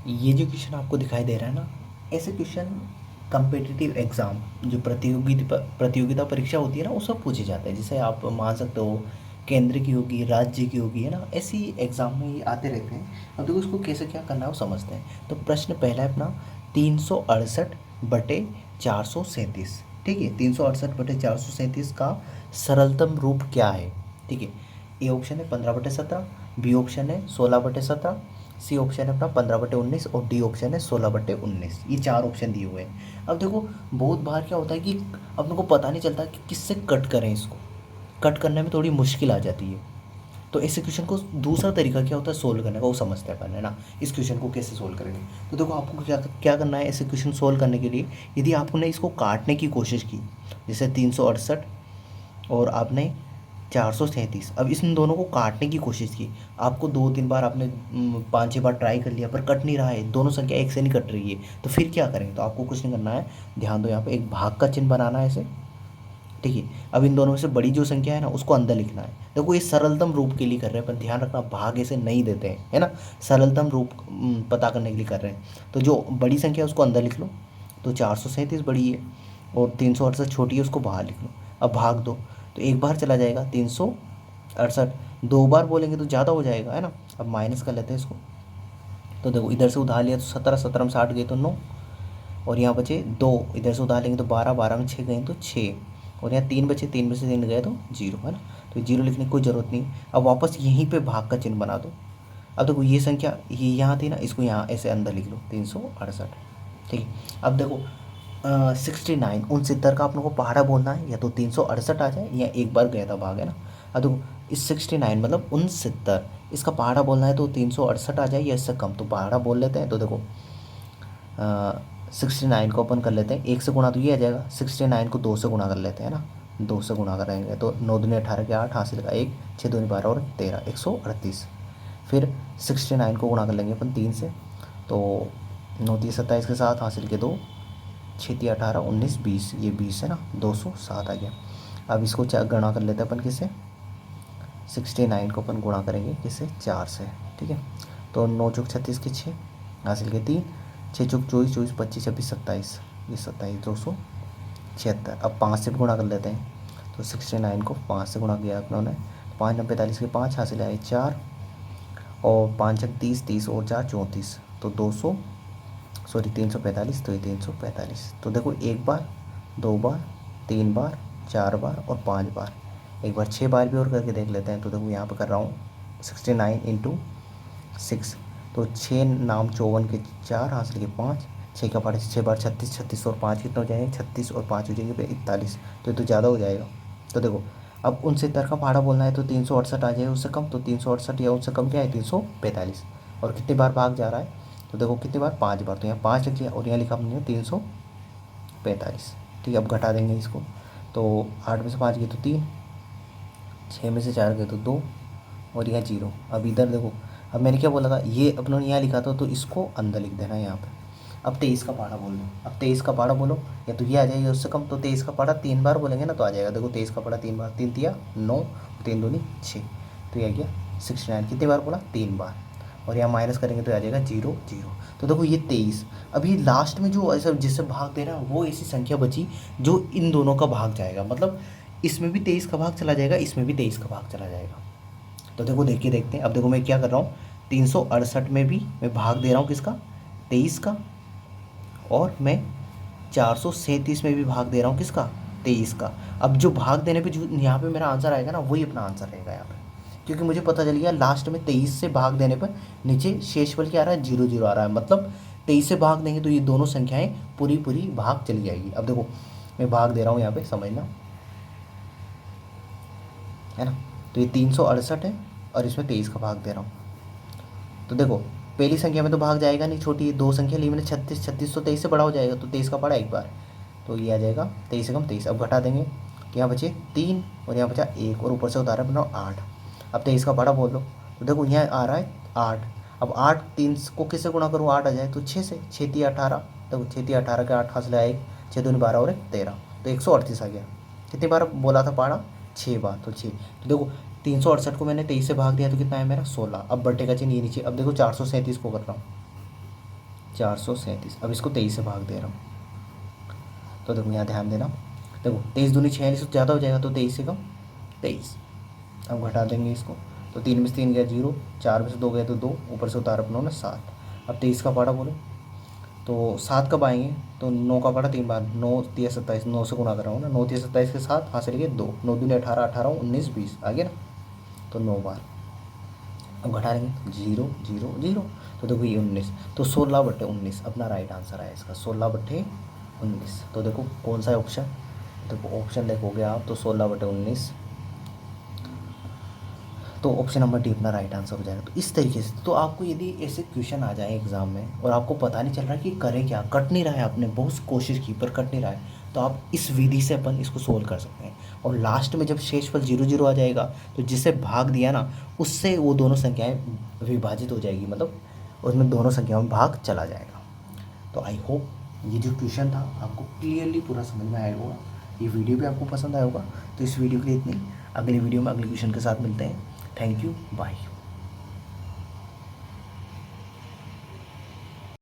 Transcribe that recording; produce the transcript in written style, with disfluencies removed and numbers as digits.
ये जो क्वेश्चन आपको दिखाई दे रहा है ना, ऐसे क्वेश्चन कम्पिटिटिव एग्ज़ाम जो प्रतियोगिता परीक्षा होती है ना, उसमें पूछे जाते हैं। जैसे आप मान सकते हो केंद्र की होगी, राज्य की होगी, है ना, ऐसी एग्ज़ाम में ये आते रहते हैं। अब देखो इसको कैसे क्या करना है वो समझते हैं। तो प्रश्न पहला है अपना 368/437। ठीक है, 368/437 का सरलतम रूप क्या है? ठीक है, ए ऑप्शन है 15/17, बी ऑप्शन है 16/17, सी ऑप्शन है अपना 15/19 और डी ऑप्शन है 16/19। ये चार ऑप्शन दिए हुए हैं। अब देखो बहुत बार क्या होता है कि अपने को पता नहीं चलता कि किससे कट करें। इसको कट करने में थोड़ी मुश्किल आ जाती है। तो इस क्वेश्चन को दूसरा तरीका क्या होता है सोल्व करने का, वो समझते हैं पहले ना। इस क्वेश्चन को कैसे सोल्व करेंगे? तो देखो आपको क्या क्या करना है ऐसे क्वेश्चन सोल्व करने के लिए। यदि आपने इसको काटने की कोशिश की, जैसे 368 और आपने 437, अब इन दोनों को काटने की कोशिश की, आपको 2-3 बार आपने 5-6 बार ट्राई कर लिया पर कट नहीं रहा है, दोनों संख्या एक से नहीं कट रही है, तो फिर क्या करेंगे? तो आपको कुछ नहीं करना है, ध्यान दो, यहाँ पे एक भाग का चिन्ह बनाना है ऐसे। ठीक है, अब इन दोनों में से बड़ी जो संख्या है ना उसको अंदर लिखना है। देखो ये सरलतम रूप के लिए कर रहे हैं, पर ध्यान रखना भाग ऐसे नहीं देते हैं, है ना। सरलतम रूप पता करने के लिए कर रहे हैं। तो जो बड़ी संख्या है उसको अंदर लिख लो। तो 437 बड़ी है और 368 छोटी है, उसको बाहर लिख लो। अब भाग दो, तो एक बार चला जाएगा 368, दो बार बोलेंगे तो ज़्यादा हो जाएगा, है ना। अब माइनस कर लेते हैं इसको। तो देखो इधर से उधार लिया तो 17, 17 में 60 गए तो 9, और यहाँ बचे 2, इधर से उधार लेंगे तो 12, 12 में 6 गए तो 6, और यहाँ 3 बचे, 3 में से 3 गए तो 0, है ना। तो 0 लिखने की कोई ज़रूरत नहीं। अब वापस यहीं पे भाग का चिन्ह बना दो। अब देखो ये संख्या ये यहाँ थी ना, इसको यहाँ ऐसे अंदर लिख लो 368। ठीक है, अब देखो 69 69 का अपने को पहाड़ा बोलना है, या तो 368 आ जाए या एक बार गया था भाग, है ना। अब देखो इस 69 मतलब 69, इसका पहाड़ा बोलना है तो 368 आ जाए या इससे कम, तो पहाड़ा बोल लेते हैं। तो देखो 69 को अपन कर लेते हैं, एक से गुणा तो ये आ जाएगा, 69 को 2 से गुणा कर लेते हैं ना। 2 से गुणा करेंगे तो 9 दूनी 18 के 8, हासिल का 1, 6 दूनी 12 और 13, 138। फिर 69 को गुणा कर लेंगे अपन 3 से, तो 9 3 27 के साथ, हासिल के 2, 6 3 18 19 20, ये 20 है ना, 207 आ गया। अब इसको गणा कर लेते हैं अपन किससे? 69 को अपन गुणा करेंगे किससे? 4 से। ठीक है, तो 9 चौक 36 के 6, हासिल के 3, 6 चौक 24, 24 25 26 27, ये 27, 276। अब 5 से भी गुणा कर लेते हैं, तो 69 को 5 से गुणा किया अपनों ने, 5 9 45 के 5, हासिल आए 4, और 5 30, 30 और 4 34, तो 345, तो ये 345। तो देखो एक बार, दो बार, 3 बार, 4 बार और 5 बार, एक बार 6 बार भी और करके देख लेते हैं। तो देखो यहाँ पर कर रहा हूँ 69 इंटू 6, तो 6 नाम 54 के 4, हासिल के 5, 6 का पाँच 6 बार 36, 36 और 5 कितना हो जाएंगे? 36 और 5 हो जाएंगे 41, तो ये तो ज़्यादा हो जाएगा। तो देखो अब 69 का पहाड़ा बोलना है तो 368 आ जाएगा उससे कम, तो 368 या उससे कम क्या है? 345। और कितनी बार भाग जा रहा है? तो देखो कितनी बार? 5 बार, तो यहाँ 5 लिख लिया और यहाँ लिखा हमने 345। ठीक है, अब घटा देंगे इसको, तो 8 में से 5 गए तो 3, 6 में से 4 गए तो 2, और यहाँ 0। अब इधर देखो, अब मैंने क्या बोला था, ये अपनों ने यहाँ लिखा था तो इसको अंदर लिख देना है यहाँ पे। अब 23 का पहाड़ा बोल लो, अब 23 का पहाड़ा बोलो, या तो ये आ जाएगा उससे कम, तो 23 का पहाड़ा 3 बार बोलेंगे ना तो आ जाएगा। देखो 23 का पहाड़ा 3 बार, 3 तिया 9, 3 दूनी 6, तो ये आ गया 69। कितनी बार बोला? 3 बार, और यहाँ माइनस करेंगे तो आ जाएगा 0 0। तो देखो ये 23, अभी लास्ट में जो ऐसा जिससे भाग दे रहा है वो ऐसी संख्या बची जो इन दोनों का भाग जाएगा। मतलब इसमें भी 23 का भाग चला जाएगा, इसमें भी 23 का भाग चला जाएगा। तो देखो देखिए देखते हैं। अब देखो मैं क्या कर रहा हूँ, 368 में भी मैं भाग दे रहा हूँ किसका? 23 का, और मैं 437 में भी भाग दे रहा हूँ किसका? 23 का। अब जो भाग देने पे जो यहाँ पे मेरा आंसर आएगा ना, वही अपना आंसर रहेगा यहाँ पे, क्योंकि मुझे पता चल गया लास्ट में 23 से भाग देने पर नीचे शेषफल क्या आ रहा है? 0 0 आ रहा है। मतलब 23 से भाग देंगे तो ये दोनों संख्याएं पूरी पूरी भाग चली जाएगी। अब देखो मैं भाग दे रहा हूँ यहाँ पे, समझना, है ना। तो ये 368 है और इसमें 23 का भाग दे रहा हूँ। तो देखो पहली संख्या में तो भाग जाएगा नहीं, छोटी है, दो संख्या ली मैंने 36, 36 तो 23 से बड़ा हो जाएगा, तो 23 का पड़ा एक बार, तो ये आ जाएगा 23 से कम 23। अब घटा देंगे, तो यहाँ बचे 3 और यहाँ बचा 1, और ऊपर से उतारा बनाओ 8। अब 23 का पड़ा बोल लो, तो देखो यहाँ आ रहा है 8। अब 8 3 को किससे गुणा करूँ? 8 आ जाए तो 6 से, 6 3 18, देखो 6 3 18 के 8 हासिल आया 1, 6 2 12 और 1 13, तो 138 आ गया। कितनी बार बोला था पहाड़ा? 6 बार, तो 6। तो देखो 368 को मैंने 23 से भाग दिया तो कितना है मेरा? 16। अब बटे का चिन्ह ये नीचे। अब देखो 437 को कर रहा हूँ, 437। अब इसको 23 से भाग दे रहा हूँ, तो देखो यहाँ ध्यान देना, देखो 23 दूनी 46 से ज़्यादा हो जाएगा, तो 23 से कम 23। अब घटा देंगे इसको, तो 3 में से 3 गया 0, 4 में से 2 गया तो 2, ऊपर से उतार अपनों ने 7। अब 23 का पारा बोलो तो 7 कब आएंगे, तो 9 का पारा 3 बार, 9 3 27, 9 से गुणा कर रहा हूँ ना, 9 3 27 के 7, हाथ से लेके 2, 9 दूनी 18, 18 19 20 आ गया ना, तो 9 बार। अब घटा लेंगे 0 0 0, तो देखो ये 19, तो 16/19 अपना राइट आंसर आया इसका, 16/19। तो देखो कौन सा है ऑप्शन, देखो ऑप्शन देखोगे आप तो 16/19, तो ऑप्शन नंबर डी अपना राइट आंसर हो जाएगा। तो इस तरीके से, तो आपको यदि ऐसे क्वेश्चन आ जाए एग्जाम में और आपको पता नहीं चल रहा कि करें क्या, कट नहीं रहा है, आपने बहुत कोशिश की पर कट नहीं रहा है, तो आप इस विधि से अपन इसको सोल्व कर सकते हैं। और लास्ट में जब शेषफल 0 0 आ जाएगा, तो जिसे भाग दिया ना, उससे वो दोनों संख्याएं विभाजित हो जाएगी, मतलब उसमें दोनों संख्याओं में भाग चला जाएगा। तो आई होप ये जो क्वेश्चन था आपको क्लियरली पूरा समझ में आया होगा, ये वीडियो भी आपको पसंद आया होगा। तो इस वीडियो के लिए इतनी, अगली वीडियो में अगले क्वेश्चन के साथ मिलते हैं। Thank you, bye.